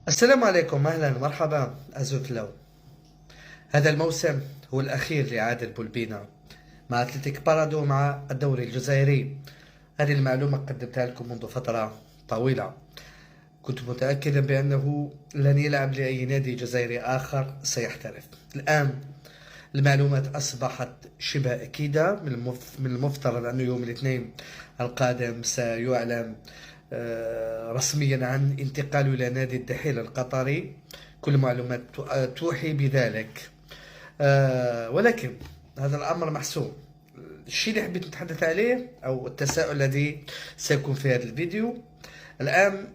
السلام عليكم، أهلا مرحبا أزوفلو. هذا الموسم هو الأخير لعادل بولبينا مع أتلتيك بارادو مع الدوري الجزائري. هذه المعلومة قدمتها لكم منذ فترة طويلة. كنت متأكدا بأنه لن يلعب لأي نادي جزائري آخر، سيحترف. الآن المعلومات أصبحت شبه أكيدة. من المفترض أنه يوم الاثنين القادم سيعلن رسميا عن انتقاله إلى نادي الدحيل القطري. كل المعلومات توحي بذلك. ولكن هذا الأمر محسوم. الشيء اللي حبيت نتحدث عليه أو التساؤل الذي سيكون في هذا الفيديو الآن،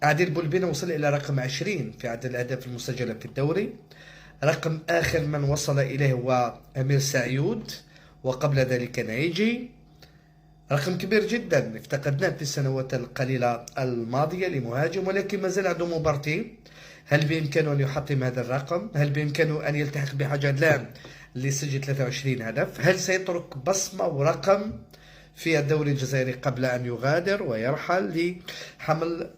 عادل بولبينا وصل إلى رقم 20 في عدد الأهداف المسجلة في الدوري. رقم آخر من وصل إليه هو أمير سعيود، وقبل ذلك نايجي. رقم كبير جدا افتقدناه في السنوات القليلة الماضية لمهاجم، ولكن ما زال عنده مبارتين. هل بإمكانه أن يحطم هذا الرقم؟ هل بإمكانه أن يلتحق بحاج عدلان اللي سجل 23 هدف؟ هل سيترك بصمة ورقم في الدوري الجزائري قبل أن يغادر ويرحل لحمل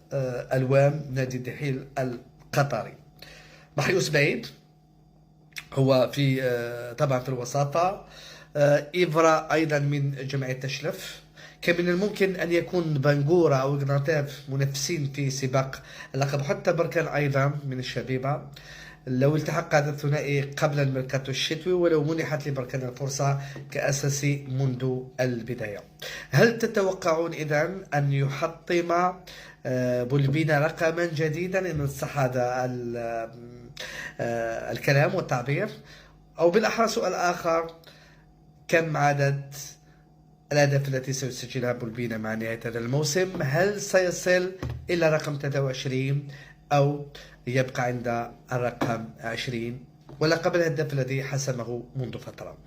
ألوان نادي الدحيل القطري؟ محيوس بعيد هو في طبعا في الوساطة. إيفرا أيضا من جمعية تشلف. كان من الممكن أن يكون بنغورا أو إغناطيف منافسين في سباق اللقب، حتى بركان أيضا من الشبيبة لو التحق هذا الثنائي قبل الميركاتو الشتوي، ولو منحت لبركان الفرصة كأساسي منذ البداية. هل تتوقعون إذن أن يحطم بولبينا رقما جديدا، إن صح هذا الكلام والتعبير؟ أو بالأحرى سؤال آخر، كم عدد الأهداف التي سيسجلها بولبينا مع نهاية هذا الموسم؟ هل سيصل إلى رقم 23 أو يبقى عند الرقم 20 ولا قبل الهدف الذي حسمه منذ فترة؟